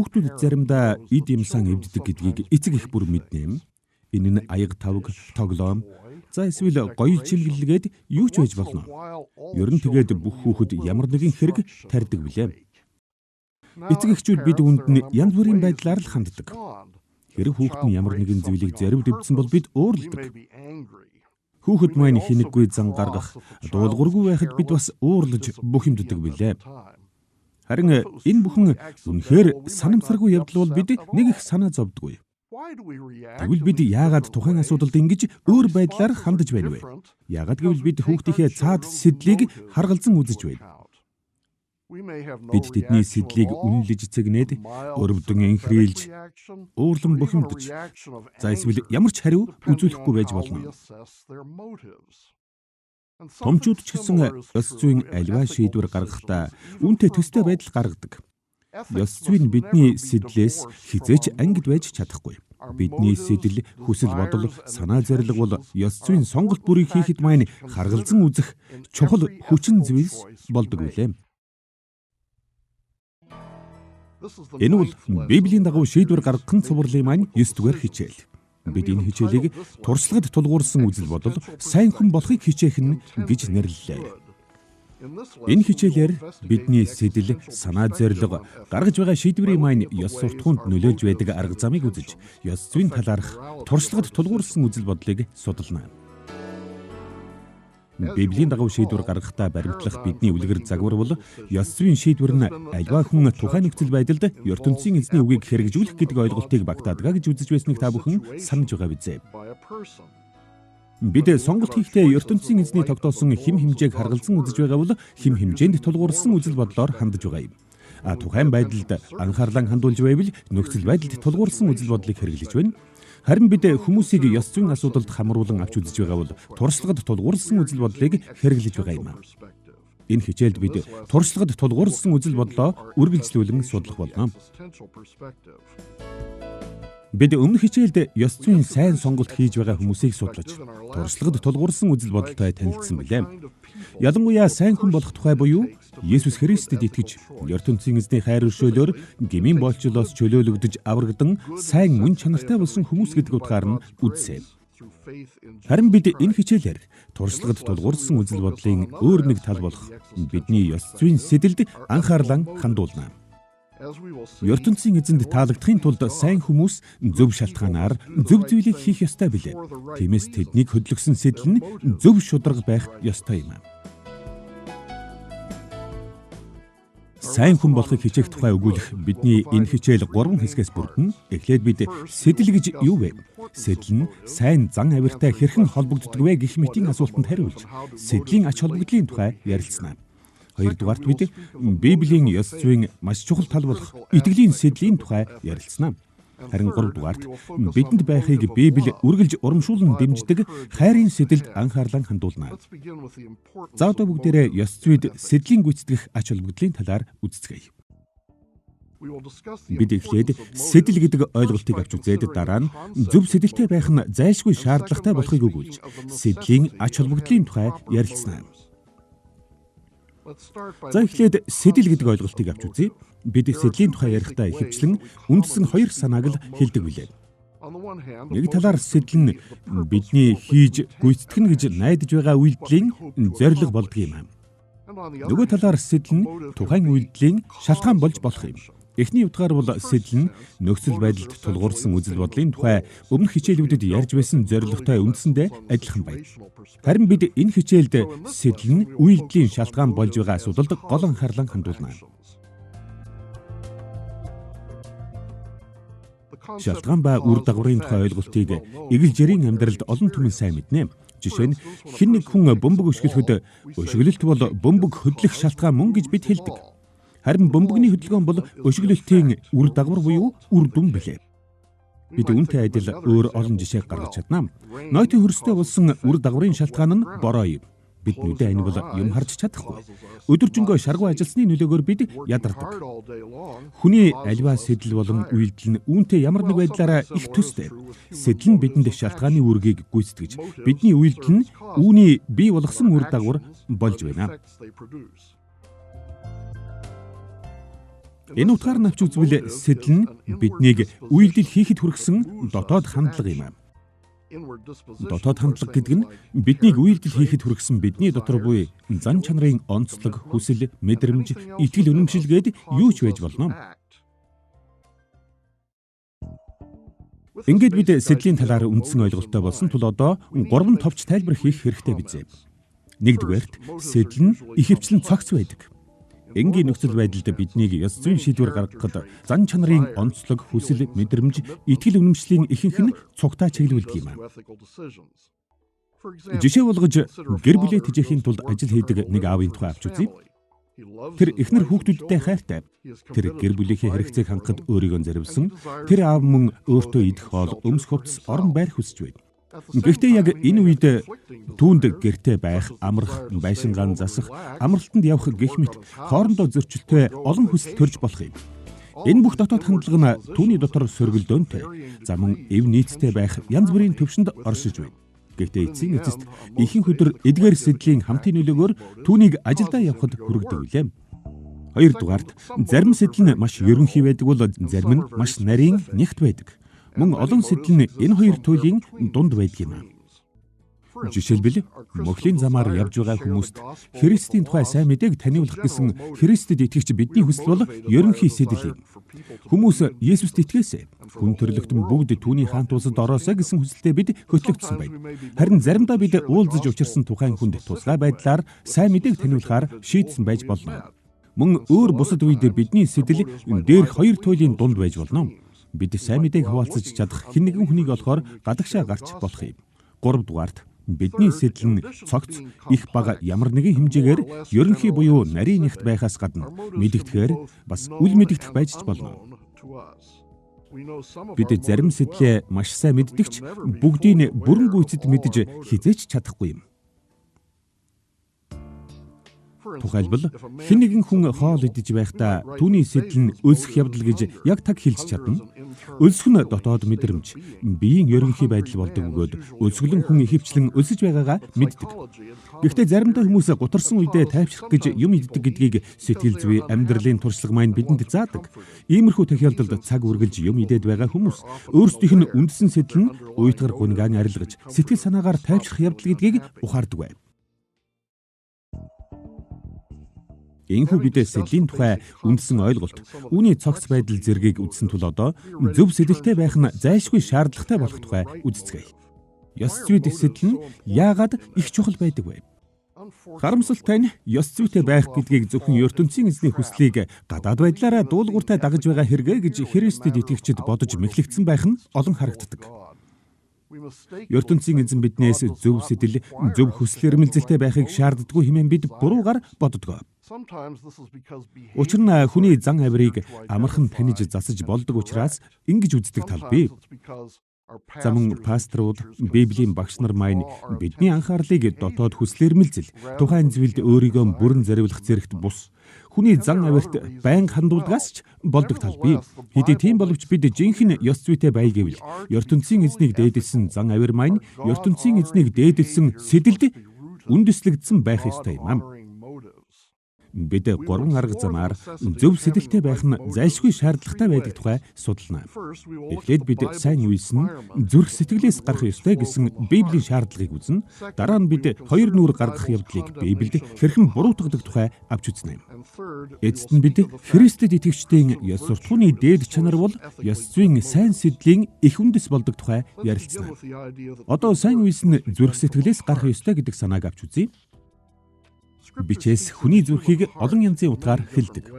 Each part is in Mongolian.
Хүүхдүүд заримдаа эд юмсан эвддэг гэдгийг эцэг их бүр мэднэ. Энэ нь аяг тавг, тоглоом, за эсвэл гоё чимгэлгээд юу ч байж болно. Ер нь тэгээд бүх хүүхэд ямар нэгэн хэрэг тарьдаг билээ. Эцэг эхчүүд бид үүнд нь янз бүрийн байдлаар л ханддаг. Хэрэг хүүхэд нь ямар нэгэн зүйлийг зорив дэвдсэн бол бид уурладаг. Хүүхэд маань хинэггүй зан гаргах, дуулуургүй байхад бид бас уурлаж бухимддаг билээ. Харин энэ бүхэн үнэхээр санамсаргүй явдал бол бид нэг их санаа зовдөггүй. Тэгвэл бид яагаад тухайн асуудалд ингэж өөр байдлаар хандаж байна вэ? Яагаад гэвэл бид хүүхдийнхээ цаад сэдлийг харгалзан үзэж байна. Бид тэдний сэдлийг үнэлж цэгнээд өрөвдөн инхрийлж, уурлан бухимдаж, за эсвэл ямар ч хариу үзүүлэхгүй байж болно. Томчууд ч гэсэн ёс зүйн аливаа шийдвэр гаргахдаа үүнтэй төстэй байдал гаргадаг. Ёс зүй нь бидний сэдлээс хизээч ангид байж чадахгүй. Бидний сэдэл, хүсэл бодол, санаа зорилго бол ёс зүйн сонголт бүрийг хийхэд маань харгалзан үзэх чухал хүчин зүйлс болдог билээ. Энэ бол Библийн дагуу шийдвэр гаргахын цувралын маань 9 дугаар хичээл. Бид энэ хичээлийг туршлагад тулгуурсан үзэл бодол, сайн хүн болохыг хичээх нь гэж нэрлэлээ. Энэ хичээлээр бидний сэдэл, санаа зорилго, гаргаж байгаа шийдвэрийн маань ёс суртахуунд нөлөөлж байдаг арга замыг үзэж, ёс зүйн талаарх туршлагад тулгуурсан үзэл бодлыг судална. Библийн дагуу шийдвэр гаргахдаа баримтлах бидний үлгэр загвар бол ёс зүйн шийдвэр нь альва хүн тухайн нөхцөл байдалд ертөнцийн эзний үгийг хэрэгжүүлэх гэдэг ойлголтыг багтаадаг гэж үзэж байсныг та бүхэн санаж байгаа биз? Бид сонголт хийхдээ ертөнцийн эзний тогтоосон хэм хэмжээг харгалзан үзэж байгаа бол хэм хэмжээнд тулгуурсан үзэл бодлоор хандаж байгаа юм. Тухайн байдалд анхаарлаа хандуулж байвал нөхцөл байдалд тулгуурсан үзэл бодлыг хэрэглэж байна. Харин бид хүмүүсийг ёс зүйн асуудалд хамруулан авч үзэж байгаа бол туршлагад тулгуурсан үзэл бодлыг хэрэглэж байгаа юм. Энэ хичээлд бид туршлагад тулгуурсан үзэл бодлоо үргэлжлүүлэн судлах болно. Бид өмнөх хичээлд ёс зүйн сайн сонголт хийж байгаа хүмүүсийг судлаж, туршлагад тулгуурсан үзэл бодолтой танилцсан билээ. Ялангуяа сайн хүн болох тухай буюу Есүс Христэд итгэж, ертөнцийн эзний хайр өршөөлөөр гмийн болчлоос чөлөөлөгдөж аврагдан сайн мөн чанартай болсон хүмүүс гэдэг утгаар нь үзсэн. Харин бид энэ хичээлээр туршлагад тулгуурсан үзэл бодлын өөр нэг тал болох бидний ёс зүйн сэдэлд анхаарлаа хандуулна. ертөнцийн эзэнд таалагдахын тулд сайн хүмүүс зөв шалтгаанаар зөв зүйлийг хийх ёстой билээ. Тиймээс тэднийг хөдлөсөн сэдэл нь зөв шударга байх ёстой юм. Сайн хүн болохыг хичээх тухай өгүүлэх бидний энэ хичээл 3 хэсгээс бүрдэнэ. Эхлээд бид сэдэл гэж юу вэ? Сэдэл нь сайн зан авиртай хэрхэн холбогддог вэ гэх мэтийн асуултанд хариулж, сэдлийн ач холбогдлын тухай ярилцсан. Хоёрдугаарт бид Библийн ёс зүйн маш чухал тал болох итгэлийн сэдлийн тухай ярилцсан. Харин гуравдугаарт бидэнд байхыг Библи үргэлж урамшуулан дэмждэг хайрын сэдэлд анхаарлаа хандуулна. За одоо бүгдээрээ ёс зүйд сэдлийн гүйцэтгэх ач холбогдлын талаар үзцгээе. Бид эхлээд сэдэл гэдэг ойлголтыг авч үзээд дараа нь зөв сэдэлтэй байх нь зайлшгүй шаардлагатай болохыг өгүүлж, сэдлийн ач холбогдлын тухай ярилцсан. За эхлээд сэдэл гэдэг ойлголтыг авч үзье. Бид сэдлийн тухай ярихдаа ихэвчлэн үндсэн хоёр санааг л хэлдэг билээ. Нэг талаар сэдэл нь бидний хийж гүйцэтгэх гэж найдаж байгаа үйлдэлийн зорилго болдго юм. Нөгөө талаар сэдэл нь тухайн үйлдэлийн шалтгаан болж болох юм. Эхний утгаар бол сэдэл нь нөхцөл байдалд тулгуурсан үзэл бодлын тухай өмнөх хичээлүүдэд ярьж байсан зорилготой үндсэндээ адилхан байна. Харин бид энэ хичээлд сэдэл нь үйлдэлийн шалтгаан болж байгаа асуудалд гол анхаарлаа хандуулна. Шалтгаан ба үр дагаврын тухай ойлголтыг эгэл жирийн амьдралд олон түмэн сайн мэднэ. Жишээ нь хэн нэг хүн бөмбөг өшгөлөхөд өшгөлөлт бол бөмбөг хөдлөх шалтгаан мөн гэж бид хэлдэг. Харин бөмбөгний хөдөлгөөн бол өшгөлөлтийн үр дагавар буюу үр дүн билээ. Бид үүнтэй адил өөр олон жишээ гаргаж чаднаа. Нойтын хөрстэй болсон үр дагаврын шалтгаан нь бороо юм. Бид нүдэ энэ бол юм харж чадахгүй. Өдөржингөө шаргуу ажилласны нөлөөгөөр бид ядардаг. Хүний аливаа сэдэл болон үйлдэл нь үүнтэй ямар нэг байдлаараа их төстэй. Сэдэл нь бидэнд шалтгааны үүргийг гүйцэтгэж, бидний үйлдэл нь үүний бий болгосон үр дагавар болж байна. Энэ утгаар навч үзвэл сэтэл нь биднийг үйлдэл хийхэд хүргэсэн дотоод хандлага юм. Дотоод хандлага гэдэг нь биднийг үйлдэл хийхэд хүргэсэн бидний дотор буй зан чанарын онцлог, хүсэл, мэдрэмж, итгэл үнэмшилгээд юу ч байж болно. Ингээд бид сэдлийн талаар үндсэн ойлголттой болсон тул одоо 3 товч тайлбар хийх хэрэгтэй биз. Нэгдүгээрт сэдэл нь ихэвчлэн цогц байдаг. Энгийн нөхцөл байдалд биднийг ёс зүйн шийдвэр гаргахад зан чанарын онцлог, хүсэл, мэдрэмж, итгэл үнэмшлийн ихэнх нь цугтаа чиглүүлдэг юм. Жишээ болгож гэр бүлээ тэжээхийн тулд ажил хийдэг нэг аавын тухай авч үзье. Тэр эхнэр хүүхдүүдтэй хайртай. Тэр гэр бүлийнхээ хэрэгцээг хангахад өөрийгөө зориулсан. Тэр аав мөн өөртөө идэх хоол, өмс хувцас, орон байр хүсэж байна. Гэхдээ яг энэ үед түүнд гэртээ байх, амрах, байшингаан засах, амралтанд явах гэх мэт хоорондоо зөрчилтэй олон хүсэл төрж болох юм. Энэ бүх дотоод хандлага нь түүний дотор сөргөлдөөнтэй, за мөн эв нийцтэй байх янз бүрийн төвшөнд оршиж байна. Гэхдээ эцсийн эцэст ихэнх өдөр эдгээр сэдлийн хамтын нөлөөгөөр түүнийг ажилдаа явахад хүргэдэг үлээ. Хоёрдугаарт зарим сэдэл нь маш ерөнхий байдаг бол зарим нь маш нарийн нягт байдаг. Мөн олон сэдэл нь энэ хоёр туйлын дунд байдаг юм. Жишээлбэл мөхлийн замаар явж байгаа хүмүүст Христийн тухай сайн мэдээг таниулах гэсэн Христэд итгэгч бидний хүсэл бол ерөнхий сэдэл юм. Хүмүүс Есүст итгэсэн. Хүн төрлөختөн бүгд түүний хаант улсад ороосоо гэсэн хүсэлтэд бид хөтлөгдсөн байна. Харин заримдаа бид уулзаж учирсан тухайн хүнд тусгай байдлаар сайн мэдээг таниулахаар шийдсэн байж болно. Мөн өөр бусад үед бидний сэдэл дээрх хоёр туйлын дунд байж болно. Бид сайн мэдээг хуваалцаж чадах хэн нэгэн хүнийг олохоор гадагшаа гарч болох юм. 3 дугаарт бидний сэдэл нь цогц, их бага ямар нэгэн хэмжээгээр ерөнхий буюу нарийн нягт байхаас гадна мэдэгдэхээр бас үл мэдэгдэх байж ч болно. Бид зарим сэдлээ маш сайн мэддэгч бүгдийг бүрэн гүйцэд мэдж хизээч чадахгүй юм. Тухайлбал хэн нэгэн хүн хоол идэж байхдаа түүний сэдэл нь өлсөх явдал гэж яг таг хэлж чадна. Өлсөх нь дотоод мэдрэмж, биеийн ерөнхий байдал болдог бөгөөд өлсгөлэн хүн ихэвчлэн өлсөж байгаагаа мэддэг. Гэхдээ заримдаа хүмүүс гутарсан үедээ тайвшрах гэж юм иддэг гэдгийг сэтгэл зүй, амьдралын туршлага маань бидэнд заадаг. Иймэрхүү тохиолдолд цаг үргэлж юм идээд байгаа хүмүүс өөрсдийнх нь үндсэн сэдэл нь уйтгар гунгаан арилгаж сэтгэл санаагаар тайвшрах явдал гэдгийг ухаардаг байв. Энэхүү бид сэдлийн тухай үндсэн ойлголт, үүний цогц байдал зэргийг үзсэн тул одоо зөв сэдэлтэй байх нь зайлшгүй шаардлагатай болох тухай үздэцгээе. Ёс зүйд сэдэл нь яагаад их чухал байдаг вэ? Харамсалтай нь ёс зүйтэй байх гэдгийг зөвхөн ертөнцийн эзний хүслийг гадаад байдлаараа дуулууртай дагаж байгаа хэрэгэ гэж Христэд итгэгчид бодож мэхлэгдсэн байх нь олон харагддаг. ертөнцийн эзэн биднээс зөв сэтэл, зөв хүсэл эрмэлзэлтэй байхыг шаарддаггүй хэмээн бид буруугаар боддог. Учир нь хүний зан авирыг амархан таниж засаж болдог учраас ингэж үздэг тал бий. За мөн пасторууд, Библийн багш нар маань бидний анхаарлыг дотоод хүсэл эрмэлзэл, тухайн зүйлд өөрийгөө бүрэн зориулах зэрэгт бус хүний зан авирт байнга хандуулдагаас ч болдог тал бий. Хэдий тийм боловч бид жинхэнэ ёс зүйтэй бай гэвэл ертөнцийн эзнийг дээдэлсэн зан авир маань ертөнцийн эзнийг дээдэлсэн сэдэлд үндэслэгдсэн байх ёстой юм. Бид 3 арга замаар зөв сэдэлтэй байх нь зайлшгүй шаардлагатай байдаг тухай судална. Эхлээд бид сайн үйлсэн зүрх сэтгэлээс гарах ёстой гэсэн Библийн шаардлагыг үзнэ. Дараа нь бид 2 нүур гаргах явдлыг Библиэд хэрхэн буруутгадаг тухай авч үзнэ. Эцэст нь бид Христэд итгэгчдийн ёс суртахууны дээд чанар бол ёс зүйн сайн сэдлийн их үндэс болдог тухай ярилцсан. Одоо сайн үйлсэн зүрх сэтгэлээс гарах ёстой гэдэг санааг авч үзье. Бичээс хүний зүрхийг олон янзын утгаар хэлдэг.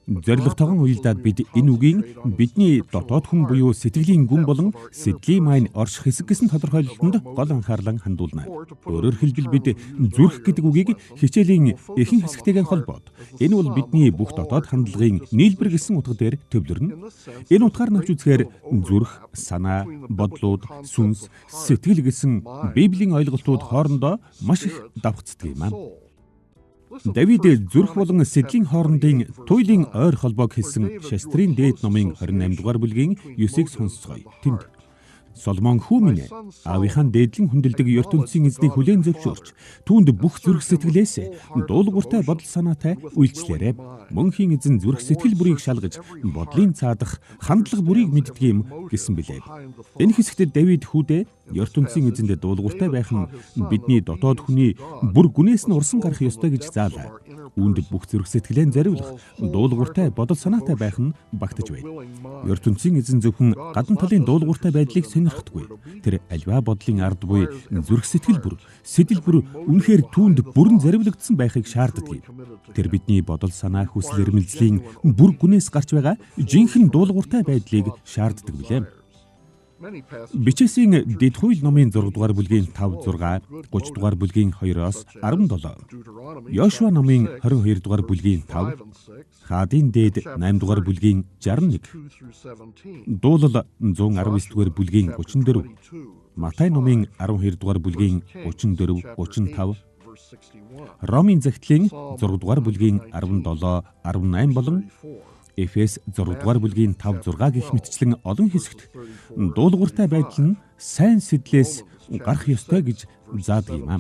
Зоригтойгон уялдаад бид энэ үгийн бидний дотоод хүн буюу сэтгэлийн гүн болон сэдлийн маань орших хэсэг гэсэн тодорхойлолтод гол анхаарлаа хандуулна. Өөрөөр хэлбэл бид зүрх гэдэг үгийг хичээлийн ихэнх хэсэгтэйгээ холбоод энэ бол бидний бүх дотоод хандлагын нийлбэр гэсэн утга дээр төвлөрнө. Энэ утгаар навч үзэхээр зүрх, санаа, бодлууд, сүнс, сэтгэл гэсэн Библийн ойлголтууд хоорондоо маш их давхцдаг юм. Давид зүрх болон сэдлийн хоорондын туйлын ойр холбоог хэлсэн Шастрын дээд номын 28 дугаар бүлгийн 9-ийг сонсцгоё. Тэнд Соломон хүү минь аавынхаа дээдлэн хүндэлдэг ертөнцийн эзнийг хүлээн зөвшөөрч түүнд бүх зүрх сэтгэлээс дуулууртай бодол санаатай үйлчлээрэй. Мөнхийн эзэн зүрх сэтгэл бүрийг шалгаж бодлын цаадах хандлага бүрийг мэддэг юм гэсэн билээ. Энэ хэсэгт Давид хүүдээ ертөнцийн эзэнд дуулууртай байх нь бидний дотоод хүний бүр гүнээс нь урсан гарах ёстой гэж заалаа. Үүнд бүх зүрх сэтгэлээ зориулах дуулууртай бодол санаатай байх нь багтаж байна. ертөнцийн эзэн зөвхөн гадна талын дуулууртай байдлыг сонирхдаггүй. Тэр альва бодлын ард буй зүрх сэтгэл бүр үнэхээр түүнд бүрэн зориулагдсан байхыг шаарддаг. Тэр бидний бодол санаа хүсэл эрмэлзлийн бүр гүнээс гарч байгаа жинхэнэ дуулууртай байдлыг шаарддаг билээ. Бичээсийн дэд хууль номын 6 дугаар бүлгийн 5, 6, 30 дугаар бүлгийн 2-оос 17, Йошуа номын 22 дугаар бүлгийн 5, Хаадын дээд 8 дугаар бүлгийн 61, Дуулал 119 дугаар бүлгийн 34, Матай номын 12 дугаар бүлгийн 34, 35, Ромын захидлын 6 дугаар бүлгийн 17, 18 болон Эфес 6 дугаар бүлгийн 5, 6 гэх мэтчлэн олон хэсэгт дуулууртай байдал нь сайн сэтлээс гарах ёстой гэж заадаг юм аа.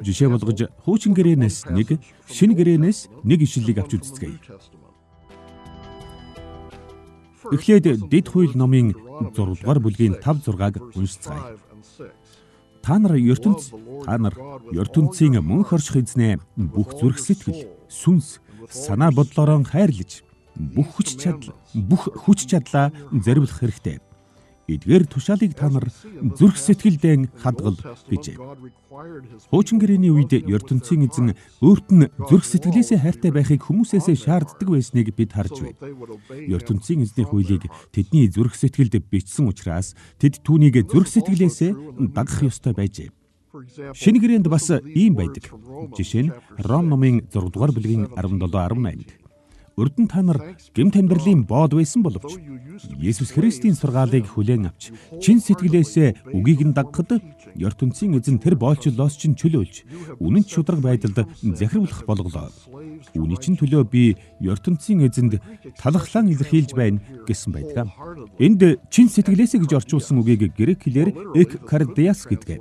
Жишээ болгож хуучин гэрээнээс нэг, шинэ гэрээнээс нэг ишлэлийг авч үзцгээе. Эхлээд дэд хууль номын 6 дугаар бүлгийн 5, 6-г уншицгаая. Та нар ертөнцийн мөнх орших эзнээ бүх зүрх сэтгэл, сүнс, санаа бодлороо хайрлаж бүх хүч чадлаа зориулах хэрэгтэй. Эдгээр тушаалыг та нар зүрх сэтгэлдээ хадгал гэжээ. Хуучин гэрээний үед ертөнцийн эзэн өөрт нь зүрх сэтгэлээсээ хайртай байхыг хүмүүсээсээ шаарддаг байсныг бид харж байна. ертөнцийн эзний хуулийг тэдний зүрх сэтгэлд бичсэн учраас тэд түүнийг зүрх сэтгэлээсээ дагах ёстой байжээ. Шинэ гэрээнд бас ийм байдаг. Жишээ нь Ром номын 6 дугаар бүлгийн 17, 18-д. Урд нь та нар гэмт амьдралын боод байсан боловч Есүс Христийн сургаалыг хүлээн авч чин сэтгэлээсээ үгийг нь дагахад ертөнцийн эзэн тэр боолчлоос чинь чөлөөлж үнэн шударга байдалд захируулах болголоо. Үүний чинь төлөө би ертөнцийн эзэнд талхлан илэрхийлж байна гэсэн байдаг. Энд чин сэтгэлээсээ гэж орчуулсан үгийг грек хэлээр эккардиас гэдэг.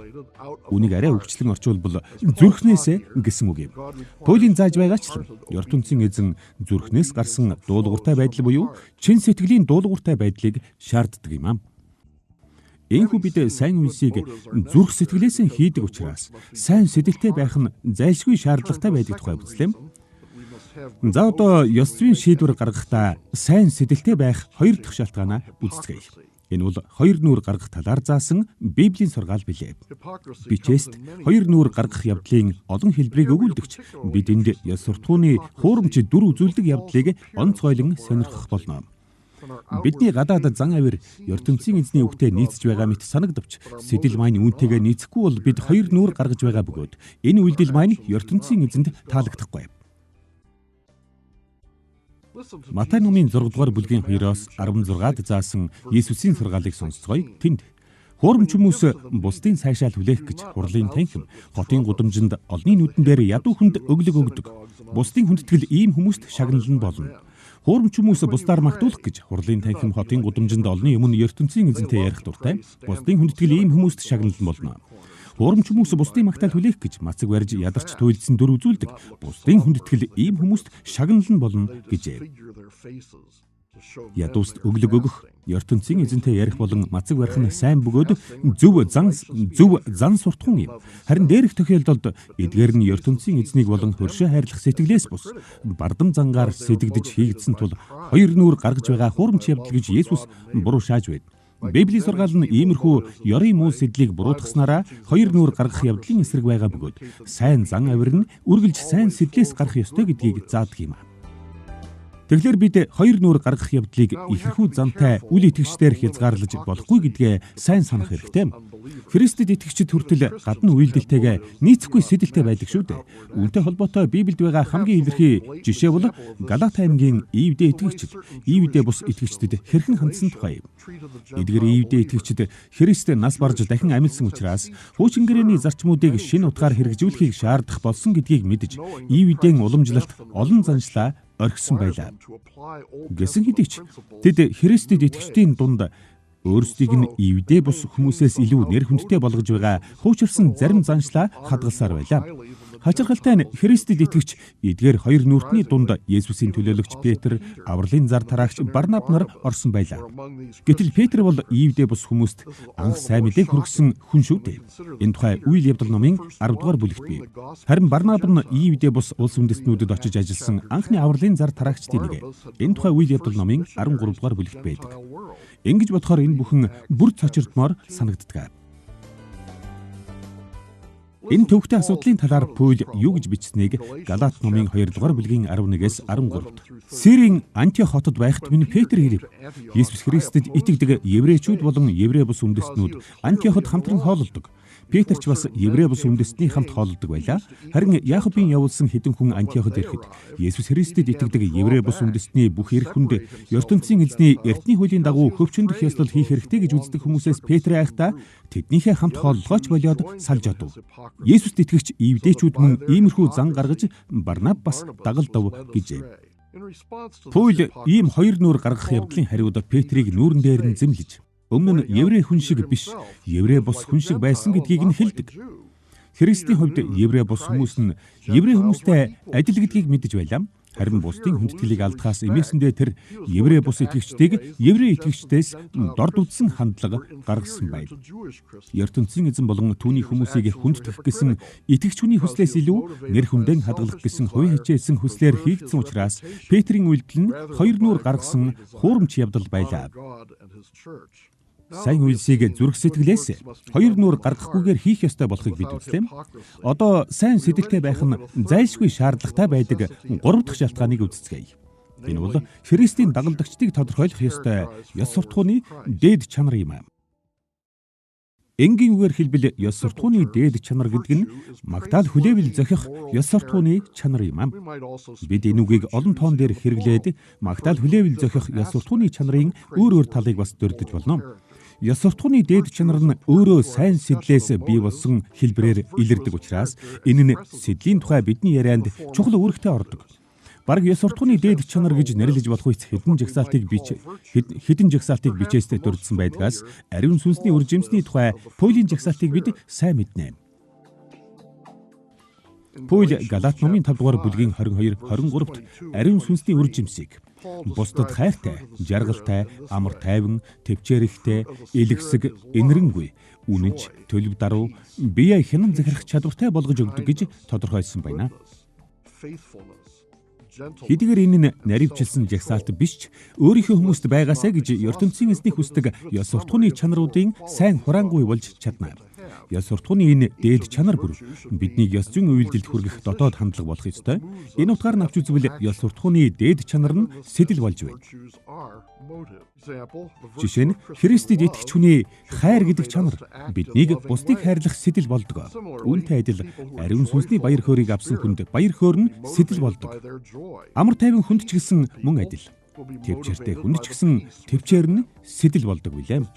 Үүнийг арай өвчлөн орчуулбал зүрхнээсээ гэсэн үг юм. Паулийн зааж байгаачлан ертөнцийн эзэн зүрхнээс гарсан дуулууртай байдал буюу чин сэтгэлийн дуулууртай байдлыг шаарддаг юм аа. Энэхүү бид сайн үйлсийг зүрх сэтгэлээсээ хийдэг учраас сайн сэтгэлтэй байх нь зайлшгүй шаардлагатай байдаг тухай үзлээ. За одоо ёс зүйн шийдвэр гаргахдаа сайн сэтгэлтэй байх хоёр дахь шалтгаанаа үздэцгээе. Энэ бол хоёр нүур гаргах талаар заасан Библийн сургаал билээ. Бичээст хоёр нүур гаргах явдлын олон хэлбэрийг өгүүлдэгч бид энд ёс суртахууны хуурамч дүр үзүүлдэг явдлыг онцгойлон сонирхох болно. Бидний гадаад зан авир ертөнцийн эзний үгтэй нийцж байгаа мэт санагдавч сэтэл маань үүнтэйгээ нийцэхгүй бол бид хоёр нүур гаргаж байгаа бөгөөд энэ үйлдэл маань ертөнцийн эзэнд таалагдахгүй. Матай номын 6 дугаар бүлгийн 2-оос 16-д заасан Есүсийн сургаалыг сонсцгоё. Тэнд хуурамч хүмүүс бусдын сайшаал хүлээх гэж хурлын танхим хотын гудамжинд олны нүдэн дээр ядуу хүнд өглөг өгдөг. Бусдын хүндэтгэл ийм хүмүүст шагнал нь болно. Хуурамч хүмүүс бусдаар магтуулах гэж хурлын танхим хотын гудамжинд олны өмнө ертөнцийн эзэнтэй ярих дуртай. Бусдын хүндэтгэл ийм хүмүүст шагнал нь болно. Хуурамч хүмүүс бусдын магтаал хүлээх гэж мацаг барьж ядарч туйлдсан дүр үзүүлдэг. Бусдын хүндэтгэл ийм хүмүүст шагнал нь болно гэжээ. Ядууст өглөг өгөх, ертөнцийн эзэнтэй ярих болон мацаг барих нь сайн бөгөөд зөв зан суртахуун юм. Харин дээрх тохиолдолд эдгээр нь ертөнцийн эзнийг болон хөршөө хайрлах сэтгэлээс бус бардам зангаар сэтгдэж хийгдсэн тул хоёр нүур гаргаж байгаа хуурамч явдал гэж Есүс буруу шааж байна. Библийн сургаал нь иймэрхүү ёрын муу сэдлийг буруутгаснараа хоёр нүур гаргах явдлын эсрэг байгаа бөгөөд сайн зан авир нь үргэлж сайн сэдлээс гарах ёстой гэдгийг заадаг юм. Тэгэхээр бид хоёр нүур гаргах явдлыг ихэрхүү зантай үл итгэгчдээр хязгаарлаж болохгүй гэдгээ сайн санах хэрэгтэй. Христэд итгэгчид хүртэл гадна үйлдэлтэйгээ нийцэхгүй сэдэлтэй байдаг шүү дээ. Үүнтэй холбоотой Библиэд байгаа хамгийн илэрхий жишээ бол Галат аймгийн Ивдэ итгэгчид, Ивдэ бус итгэгчдэд хэрхэн хандсан тухай юм. Эдгээр Ивдэ итгэгчид Христ нас барж дахин амьдсан учраас хуучин гэрээний зарчмуудыг шинэ утгаар хэрэгжүүлэхийг шаардах болсон гэдгийг мэдж Ивдэн уламжлалт олон заншлаа орхисон байлаа. Гэсэн хэдий ч тэд Христэд итгэгчдийн дунд өөрсдийг нь ивдээ бус хүмүүсээс илүү нэр хүндтэй болгож байгаа хуучирсан зарим заншлаа хадгалсаар байлаа. Хачирхалтай нь Христэд итгэгч эдгээр хоёр нүртний дунд Есүсийн төлөөлөгч Петр, авралын зар тараагч Барнаб нар орсон байлаа. Гэтэл Петр бол ивдээ бус хүмүүст анх сайн мэдээг хүргэсэн хүн шүү дээ. Энэ тухай үйл явдал номын 10 дугаар бүлэгт бий. Харин Барнаб нь ивдээ бус улс үндэстнүүдэд очиж ажилласан анхны авралын зар тараагчдын нэг. Энэ тухай үйл явдал номын 13 дугаар бүлэгт байдаг. Ингэж бодохоор энэ бүхэн бүр цочирдмоор санагддаг. Энэ төвхтэй асуудлын талаар Паул юу гэж бичсэнийг Галаат номын 2 дугаар бүлгийн 11-ээс 13-д. Сирийн Антиох хотод байхад минь Петр ирв. Есүс Христэд итгэдэг еврейчүүд болон еврей бус үндэстнүүд Антиоход хамтран хоололдог. Петр ч бас еврей бус үндэстний хамт хоололдог байлаа. Харин Яакобын явуулсан хэдэн хүн Антиоход ирэхэд Есүс Христэд итгэдэг еврей бус үндэстний бүх эрх хүнд ертөнцийн эзний эртний хуулийн дагуу хөвчөндөх ёслол хийх хэрэгтэй гэж үздэг хүмүүсээс Петр айхдаа тэднийхээ хамт хооллогооч болоод салж одов. Есүст итгэгч ивдээчүүд мөн иймэрхүү зан гаргаж Барнаб бас дагалдав гэжээ. Паул ийм хоёр нүур гаргах явдлын хариуд Петрийг нүүрэн дээр нь зэмлэж өмнө нь еврей хүн шиг биш, еврей бус хүн шиг байсан гэдгийг нь хэлдэг. Христийн хувьд еврей бус хүмүүс нь еврей хүмүүстэй адил гэдгийг мэдэж байлаа. Харин бусдын хүндэтгэлийг алдахаас эмээсэндээ тэр еврей бус итгэгчдийг еврей итгэгчдээс дорд үзсэн хандлага гаргасан байна. ертөнцийн эзэн болон түүний хүмүүсийг хүндэтгэх гэсэн итгэгч хүний хүслээс илүү нэр хүндэн хадгалах гэсэн хувь хичээсэн хүслээр хийгдсэн учраас Петрийн үйлдэл нь хоёр нүур гаргасан хуурамч явдал байлаа. Сайн үйлсийг зүрх сэтгэлээс хоёр нүур гаргахгүйгээр хийх ёстой болохыг бид үзлээ. Одоо сайн сэтгэлтэй байх нь зайлшгүй шаардлагатай байдаг 3 дахь шалтгааныг үздэцгээе. Энэ бол Христийн дагалдагчдыг тодорхойлох ёстой ёс суртахууны дээд чанар юм. Энгийн үгээр хэлбэл ёс суртахууны дээд чанар гэдэг нь магтаал хүлээвэл зохих ёс суртахууны чанар юм. Бид энэ үгийг олон тоон дээр хэрэглээд магтаал хүлээвэл зохих ёс суртахууны чанарын өөр талыг бас дурдж болно. Ёс суртахууны дээд чанар нь өөрөө сайн сэтлээс бий болсон хэлбэрээр илэрдэг учраас энэ нь сэдлийн тухай бидний ярианд чухал үүрэгтэй ордог. Бараг ёс суртахууны дээд чанар гэж нэрлэж болох үс хэдэн жагсаалтыг бичээстэй дурдсан байдгаас ариун сүнсний үр жимсний тухай Паулийн жагсаалтыг бид сайн мэднэ. Паул Галаат номын 5 дугаар бүлгийн 22-23-т ариун сүнсний үр жимсийг бусдад хайртай, жаргалтай, амар тайван, төвчээрхтэй, элэгсэг, энэрэнгүй, үнэнч, төлөв даруй, бие хянан захирах чадвартай болгож өгдөг гэж тодорхойлсон байна. Хэдийгээр энэ нь наривчилсан жагсаалт биш ч өөрийнхөө хүмүүст байгаасаа гэж ертөнцийн эзний хүсдэг ёс суртахууны чанаруудын сайн хураангуй болж чадна. Ёс суртахууны энэ дээд чанар бүр биднийг ёс зүйн үйлдэлд хүргэх дотоод хандлага болох ёстой. Энэ утгаар навч үзвэл ёс суртахууны дээд чанар нь сэтэл болж байна. Жишээ нь Христэд итгэж хүний хайр гэдэг чанар биднийг бусдыг хайрлах сэтэл болдог. Үүнтэй адил ариун сүнсний баяр хөөргийг авсан хүнд баяр хөөр нь сэтэл болдог. Амар тайван хүнд ч гэсэн мөн адил. Төвчээртэй хүнд ч гэсэн төвчээр нь сэтэл болдог билээ.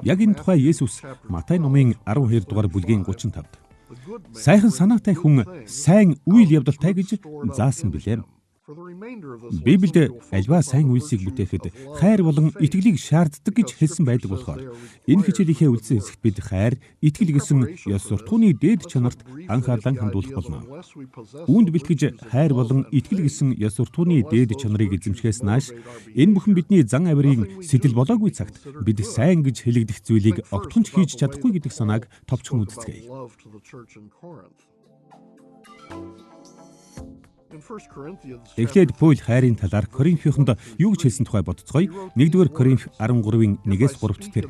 Яг энэ тухай Есүс Матай номын 12 дугаар бүлгийн 35-д сайхан санаатай хүн сайн үйл явдалтай гэж заасан билээ. Библиэд альва сайн үйлсийг бүтээхэд хайр болон итгэлийг шаарддаг гэж хэлсэн байдаг болохоор энэ хичээлийнхээ үлдсэн хэсэгт бид хайр, итгэл гэсэн ёс суртахууны дээд чанарт анхаарлаа хандуулах болно. Үүнд бэлтгэж хайр болон итгэл гэсэн ёс суртахууны дээд чанарыг эзэмшихээс нааш энэ бүхэн бидний зан авирын сэтэл болоогүй цагт бид сайн гэж хэлэгдэх зүйлийг огтхонч хийж чадахгүй гэдэг санааг товчхон үздэцгээе. Эхлээд Паул хайрын талаар Коринфийнхонд юу гэж хэлсэн тухай бодцгоё. 1-р Коринф 13-ийн 1-ээс 3-т тэр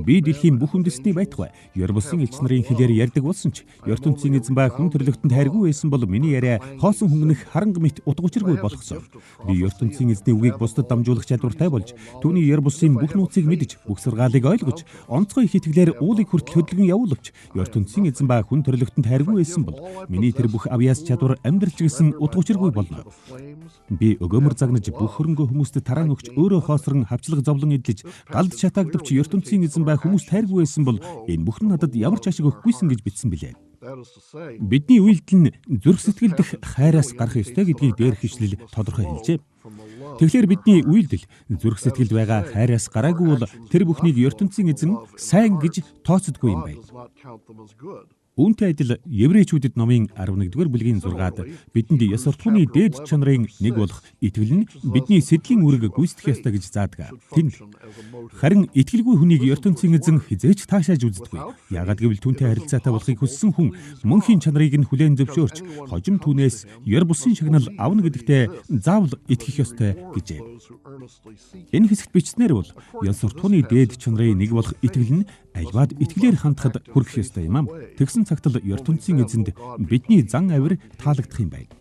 би дэлхийн бүх үндэстний байтугай ёр бусын элч нарын хэлээр ярьдаг болсон ч ертөнцийн эзэн ба хүн төрлөختөнд хайргүй байсан бол миний яриа хоосон хөнгөнөх харанга мэт утга учиргүй болгосон. Би ертөнцийн эзний үгийг бусдад дамжуулах чадвартай болж түүний ёр бусын бүх нууцыг мэдж бүх сургаалыг ойлгож онцгой их итгэлээр уулыг хүртэл хөдөлгөн явуулвч ертөнцийн эзэн ба хүн төрлөختөнд хайргүй байсан бол миний тэр бүх авьяас чадвар амьдралч гэсэн утга учиргүй болно. Би өгөөмөр загнаж бүх хөрөнгө хүмүүст тараан өгч өөрөө хоосрон хавчлаг зовлон эдлэж галд шатаагдвч ертөнцийн эзэн ба хүмүүст хайргүй байсан бол энэ бүхэн надад ямар ч ашиг өгөхгүйсэн гэж бичсэн билээ. Бидний үйлдэл нь зүрх сэтгэл дэх хайраас гарах ёстой гэдгийг дээр хичлэл тодорхой хэлжээ. Тэгэхээр бидний үйлдэл зүрх сэтгэлд байгаа хайраас гараагүй бол тэр бүхнийг ертөнцийн эзэн сайн гэж тооцдоггүй юм байна. Үүнтэй адил Еврейчүүдэд номын 11-р бүлгийн 6-ад бидэнд ёс суртахууны дээд чанарын нэг болох итгэл нь бидний сэдлийн үүрэг гүйцэтгэх ёстой гэж заадаг. Тэнд харин итгэлгүй хүнийг ертөнцийн эзэн хизээч таашааж үздэггүй. Яагад гэвэл түүнтэй харилцаатай болохыг хүссэн хүн мөнхийн чанарыг нь хүлээн зөвшөөрч хожим түүнээс ёр бусын шагнал авна гэдэгтээ заавал итгэх ёстой гэжээ. Энэ хэсэгт бичснээр бол ёс суртахууны дээд чанарын нэг болох итгэл нь альваад итгэлээр хандахад хүрэх ёстой юм. Тэгсэн цагт л ертөнцийн эзэнд бидний зан авир таалагдах юм байна.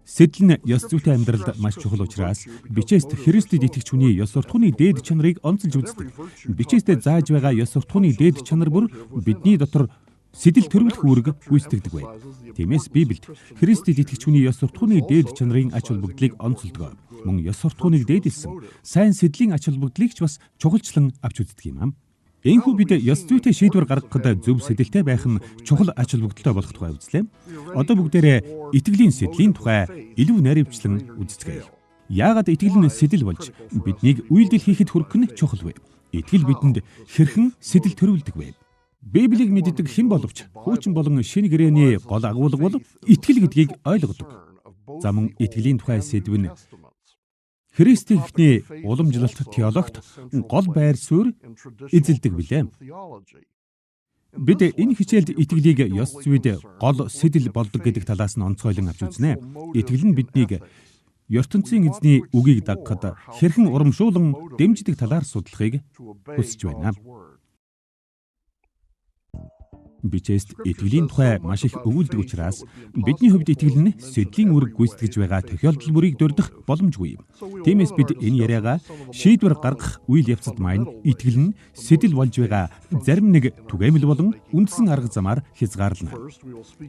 Сэдэл нь ёс зүйтэй амьдралд маш чухал учраас бичээст Христэд итгэж хүний ёс суртахууны дээд чанарыг онцолж үздэг. Бичээстэй зааж байгаа ёс суртахууны дээд чанар бүр бидний дотор сэдэл төрүүлэх үүрэг гүйцэтгэдэг байна. Тиймээс Библиэд Христэд итгэж хүний ёс суртахууны дээд чанарын ач холбогдлыг онцолдог. Мөн ёс суртахууныг дээдэлсэн сайн сэдлийн ач холбогдлыг ч бас чухалчлан авч үздэг юм. Энэхүү бид ёс зүйтэй шийдвэр гаргахад зөв сэдэлтэй байх нь чухал ач холбогдолтой болох тухай үзлээ. Одоо бүгдээрээ итгэлийн сэдлийн тухай илүү наривчлан үзцгээе. Яагаад итгэл нь сэдэл болж биднийг үйлдэл хийхэд хүргэх нь чухал вэ? Итгэл бидэнд хэрхэн сэдэл төрүүлдэг вэ? Библийг мэддэг хэн боловч хуучин болон шинэ гэрээний гол агуулга бол итгэл гэдгийг ойлгодог. За мөн итгэлийн тухай сэдв нь Христийн эхний уламжлалт теологт гол байр суурь эзэлдэг билээ. Бид энэ хичээлд итгэлийг ёс зүйд гол сэдэл болдог гэдэг талаас нь онцгойлон авч үзнэ. Итгэл нь биднийг ертөнцийн эзний үгийг дагахад хэрхэн урамшуулан дэмждэг талаар судлахыг хүсэж байна. Бичээст итгэлийн тухай маш их өгүүлдэг учраас бидний хувьд итгэл нь сэдлийн үүрэг гүйцэтгэж байгаа тохиолдол бүрийг дурдах боломжгүй. Тиймээс бид энэ яриагаа шийдвэр гаргах үйл явцад маань итгэл нь сэдэл болж байгаа зарим нэг түгээмэл болон үндсэн арга замаар хязгаарлана.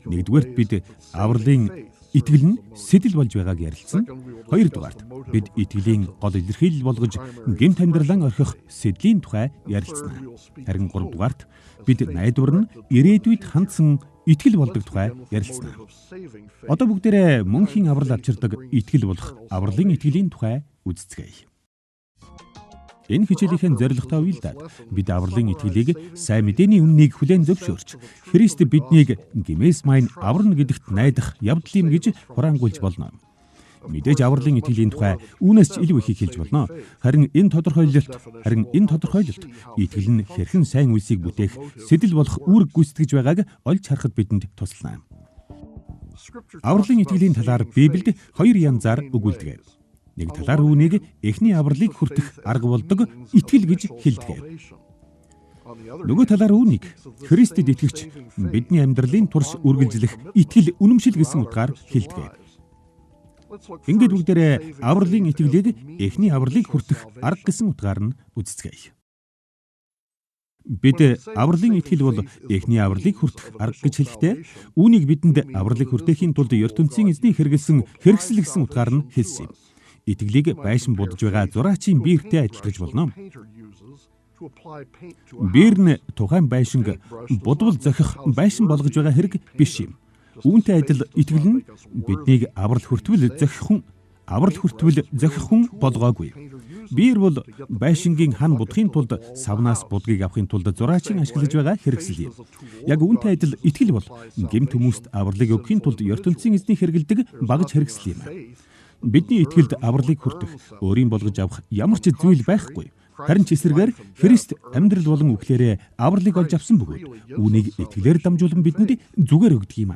Нэгдүгээрт бид авралын итгэл нь сэдэл болж байгааг ярилцсан. Хоёрдугаарт бид итгэлийн гол илэрхийлэл болгож гэмт амьдралаа орхих сэдлийн тухай ярилцсан. Харин гуравдугаарт бид найдвар нь ирээдүйд хандсан итгэл болдог тухай ярилцсан. Одоо бүгдээрээ мөнхийн аврал авчирдаг итгэл болох авралын итгэлийн тухай үзцгээе. Энэ хичээлийнхэн зорилготой уялдаад бид авралын итгэлийг сайн мэдээний үннийг хүлээн зөвшөөрч Христ биднийг гэмээс маань аварна гэдэгт найдах явдал юм гэж хураангуйлж болно. Мэдээж авралын итгэлийн тухай үүнээс ч илүү ихийг хэлж болно. Харин энэ тодорхойлолт итгэл нь хэрхэн сайн үйлсийг бүтээх сэдэл болох үүрэг гүйцэтгэж байгааг олж харахад бидэнд туслана. Авралын итгэлийн талаар Библиэд хоёр янзаар өгүүлдэг. Нэг талаар үүнийг эхний авралыг хүртэх арга болдог итгэл гэж хэлдэг. Нөгөө талаар үүнийг Христэд итгэгч бидний амьдралын турш үргэлжлэх итгэл үнэмшил гэсэн утгаар хэлдэг. Ингээд бүгдээрээ авралын итгэлийг эхний авралыг хүртэх арга гэсэн утгаар нь үздэцгээе. Бид авралын итгэл бол эхний авралыг хүртэх арга гэж хэлэхдээ үүнийг бидэнд авралыг хүртэхийн тулд ертөнцийн эзний хэрэгэлсэн хэрэгсэл гэсэн утгаар нь хэлсэн юм. Итгэлийг байшин будж байгаа зураачийн биертэй адилтгаж болно. Биер нь тухайн байшинг будвал зохих байшин болгож байгаа хэрэг биш юм. Үүнтэй адил итгэл нь биднийг аврал хүртвэл зохих хүн болгоогүй. Биер бол байшингийн хан будахын тулд савнаас будгийг авахын тулд зураачийн ашиглаж байгаа хэрэгсэл юм. Яг үүнтэй адил итгэл бол гэмт хүмүүст авралыг өгөхийн тулд ертөнцийн эзний хэрэгэлдэг багж хэрэгсэл юм. Бидний итгэлд авралыг хүртэх, өөрийн болгож авах ямар ч зүйл байхгүй. Харин ч эсрэгээр Христ амьдрал болон үхлээрээ авралыг олж авсан бөгөөд үүнийг итгэлээр дамжуулан бидэнд зүгээр өгдөг юм.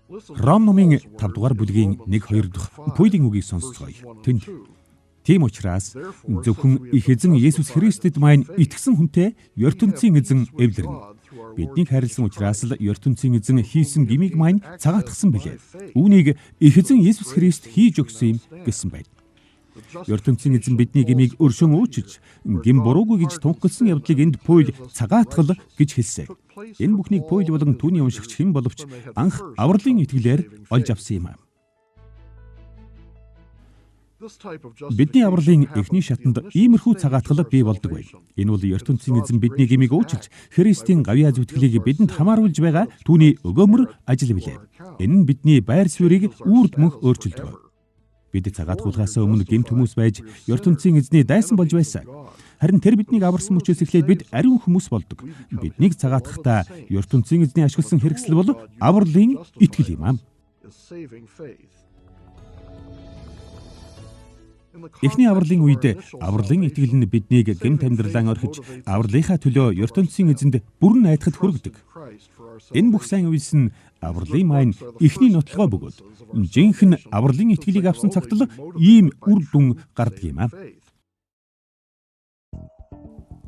Ром номын 5 дугаар бүлгийн 1-2 дахь пүйлийн үгийг сонсцгоё. Тэнд тийм учраас зөвхөн их эзэн Есүс Христэд маань итгэсэн хүнтэй ертөнцийн эзэн эвлэрнэ. Биднийг харилсан учраас л ертөнцийн эзэн хийсэн гмийг маань цагаатгсан билээ. Үүнийг их эзэн Есүс Христ хийж өгсөн юм гэсэн байна. ертөнцийн эзэн бидний гмийг өршөн үүчиж гим буруугүй гэж тунхагласан явдлыг энд Паул цагаатгал гэж хэлсэн. Энэ бүхнийг Паул болон түүний уншигч хэн боловч анх авралын итгэлээр олж авсан юм. Бидний авралын эхний шатанд иймэрхүү цагаатгал бий болдог байна. Энэ бол ертөнцийн эзэн бидний гмийг уучлж Христийн гавьяа зүтгэлийг бидэнд хамааруулж байгаа түүний өгөөмөр ажил билээ. Энэ нь бидний байр суурийг үрд мөнх өөрчилдөг. Бид цагаатгуулгаас өмнө гэмт хүмүүс байж ертөнцийн эзний дайсан болж байсан. Харин тэр биднийг аварсан мөчөөс эхлээд бид ариун хүмүүс болдог. Биднийг цагаатгахдаа ертөнцийн эзний ашигласан хэрэгсэл бол авралын итгэл юм аа. Эхний авралын үед авралын итгэл нь биднийг гэмт амьдралаа орхиж авралынхаа төлөө ертөнцийн эзэнд бүрэн найдахад хүргэдэг. Энэ бүх сайн үйлс нь авралын маань эхний нотлогоо бөгөөд жинхэнэ авралын итгэлийг авсан цагт л ийм үр дүн гардаг юм аа.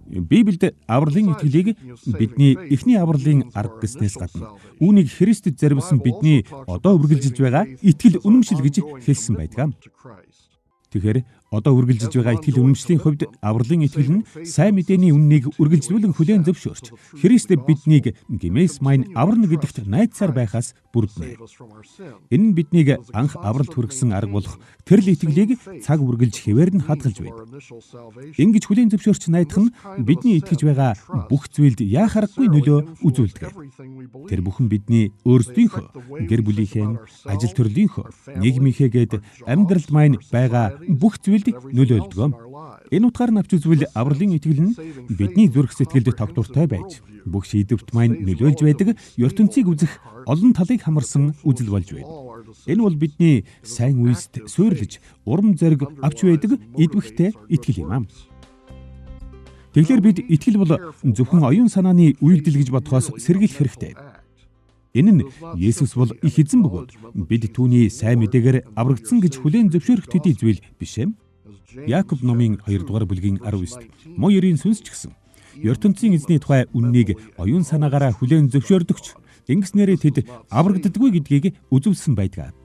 Библиэд авралын итгэлийг бидний эхний авралын арга гэснээс гадна үүнийг Христэд зарилсан бидний одоо үргэлжилж байгаа итгэл үнэмшил гэж хэлсэн байдаг. Тэгэхээр одоо үргэлжилж байгаа итгэл үнэмшлийн хувьд авралын итгэл нь сайн мэдээний үннийг үргэлжлүүлэн хүлээн зөвшөөрч Христэд биднийг гэмээс маань аварна гэдэгт найдсаар байхаас бүрднэ. Энэ нь биднийг анх авралт хүргэсэн арга болох тэрл итгэлийг цаг үргэлж хэвээр нь хадгалж байна. Ингэж хүлээн зөвшөөрч найдах нь бидний итгэж байгаа бүх зүйлд яахааргүй нөлөө үзүүлдэг. Тэр бүхэн бидний өөрсдийнхөө, гэр бүлийнхээ, ажил төрлийнхөө, нийгмийнхээ гээд амьдралд маань байгаа бүх зүйлд нөлөөлдөг. Энэ утгаар нь авч үзвэл авралын итгэл нь бидний зүрх сэтгэлд тогтвортой байж бүх шийдвэрт маань нөлөөлж байдаг ертөнцийг үзэх олон талыг хамарсан үзэл болж байна. Энэ бол бидний сайн үйлсд суйрлаж урам зориг авч байдаг идвэхтэй итгэл юм аа. Тэгэхээр бид итгэл бол зөвхөн оюун санааны үйлдэл гэж бодохоос сэргийлэх хэрэгтэй. Энэ нь Есүс бол их эзэн бөгөөд бид түүний сайн мэдээгээр аврагдсан гэж хүлээн зөвшөөрөх төдий зүйл биш ээ. Яаков номын 2 дугаар бүлгийн 19-т муу ерийн сүнс ч гэсэн ертөнцийн эзний тухай үннийг оюун санаагаараа хүлээн зөвшөөрдөгч ингэснээрээ тэд аврагддаггүй гэдгийг үзүүлсэн байдаг.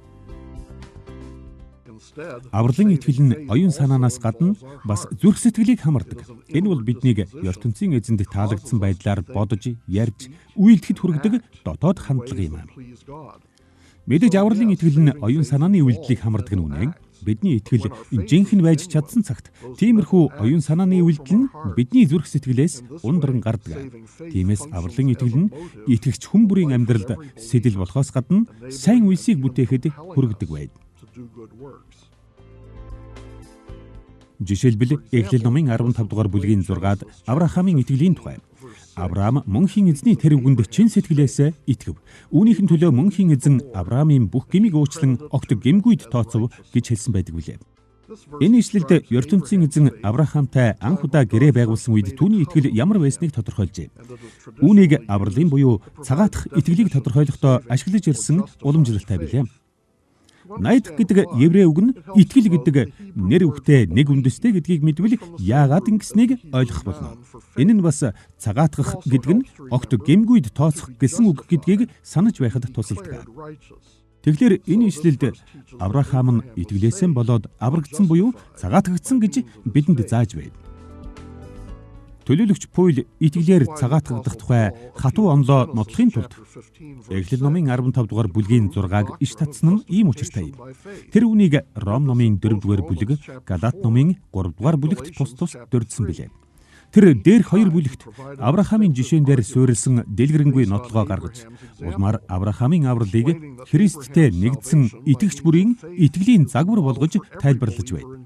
Авралын итгэл нь оюун санаанаас гадна бас зүрх сэтгэлийг хамардаг. Энэ бол биднийг ертөнцийн эзэнд таалагдсан байдлаар бодож, ярьж, үйлдэхэд хүргэдэг дотоод хандлага юм аа. Мэдээж авралын итгэл нь оюун санааны үйлдэлийг хамардаг нь үнэн. Бидний итгэл жинхэнэ байж чадсан цагт тиймэрхүү оюун санааны үйлдэл нь бидний зүрх сэтгэлээс ундран гардаг. Тиймээс авралын итгэл нь итгэгч хүн бүрийн амьдралд сэтэл болохоос гадна сайн үйлсийг бүтээхэд хүргэдэг байна. Жишээлбэл Эхлэл номын 15 дугаар бүлгийн 6-ад Авраамын итгэлийн тухай. Авраам мөнхийн эзний тэр үгэнд чин сэтгэлээсээ итгэв. Үүнийхэн төлөө мөнхийн эзэн Авраамын бүх гмийг уучлан огт гэмгүйд тооцов гэж хэлсэн байдаг билээ. Энэ ишлэлд ертөнцийн эзэн Авраамтай анх удаа гэрээ байгуулсан үед түүний итгэл ямар байсныг тодорхойлжээ. Үүнийг авралын буюу цагаатах итгэлийг тодорхойлохдоо ашиглаж ирсэн уламжлалтай билээ. Найдах гэдэг еврей үг нь итгэл гэдэг нэр үгтэй нэг үндэстэй гэдгийг мэдвэл яагаад ингэснийг ойлгох болно. Энэ нь бас цагаатгах гэдэг нь огт гэмгүйд тооцох гэсэн үг гэдгийг санаж байхад тусалдаг. Тэгэхээр энэ ишлэлд Авраам нь итгэлээсээ болоод аврагдсан буюу цагаатгагдсан гэж бидэнд зааж байна. Төлөөлөгч Паул итгэлээр цагаатгагдах тухай хатуу онлоо нотлохын тулд Эхлэл номын 15 дугаар бүлгийн 6-аг иш татсан нь ийм учиртай юм. Тэр үнийг Ром номын 4 дугаар бүлэг, Галаат номын 3 дугаар бүлэгт тус дурдсан билээ. Тэр дээрх хоёр бүлэгт Авраамын жишээн дээр суурилсан дэлгэрэнгүй нотлогоо гаргаж, улмаар Авраамын авралыг Христтэй нэгдсэн итгэгч бүрийн итгэлийн загвар болгож тайлбарлаж байна.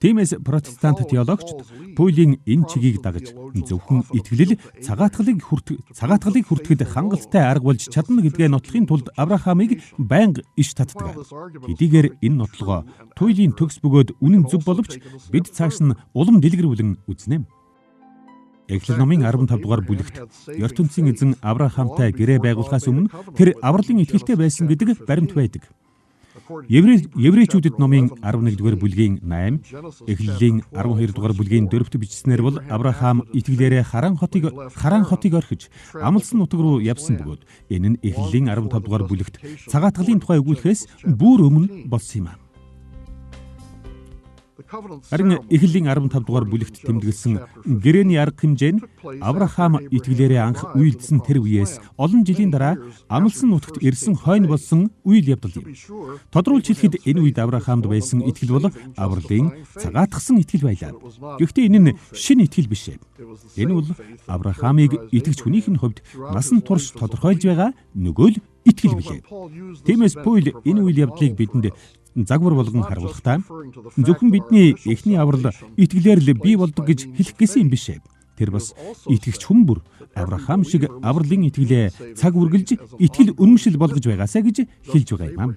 Тиймээс протестант теологчид Паулийн энэ чигийг дагаж зөвхөн итгэл цагаатгалыг хүртэхэд хангалттай арга болж чадна гэдгээ нотлохын тулд Авраамыг байнга иш татдаг. Хэдийгээр энэ нотлогоо туйлын төгс бөгөөд үнэн зөв боловч бид цааш нь улам дэлгэрүүлэн үзнэ. Эхлэл номын 15 дугаар бүлэгт ертөнцийн эзэн Авраамтай гэрээ байгуулахаас өмнө тэр авралын итгэлтэй байсан гэдэг баримт байдаг. Еврейчүүдэд номын 11 дугаар бүлгийн 8, Эхлэлийн 12 дугаар бүлгийн 4-т бичснээр бол Авраам итгэлээрээ Харан хотыг орхиж амлсан нутаг руу явсан бөгөөд энэ нь Эхлэлийн 15 дугаар бүлэгт цагаатгалын тухай өгүүлэхээс бүр өмнө болсон юм аа. Харин Эхлэлийн 15 дугаар бүлэгт тэмдэглэсэн гэрээний арга хэмжээ нь Авраам итгэлээрээ анх үйлдсэн тэр үеэс олон жилийн дараа амлсан нутагт ирсэн хойно болсон үйл явдал юм. Тодруулж хэлэхэд энэ үед Авраамд байсан итгэл бол авралын цагаатгсан итгэл байлаа. Гэхдээ энэ нь шинэ итгэл биш. Энэ бол Авраамыг итгэж хүнийх нь хувьд насан турш тодорхойлж байгаа нөгөө л итгэл билээ. Тиймээс Паул энэ үйл явдлыг бидэнд загвар болгон харуулахдаа зөвхөн бидний эхний аврал итгэлээр л бий болдог гэж хэлэх гэсэн юм биш. Тэр бас итгэгч хүн бүр Авраам шиг авралын итгэлээ цаг үргэлж итгэл үнэмшил болгож байгаасаа гэж хэлж байгаа юм.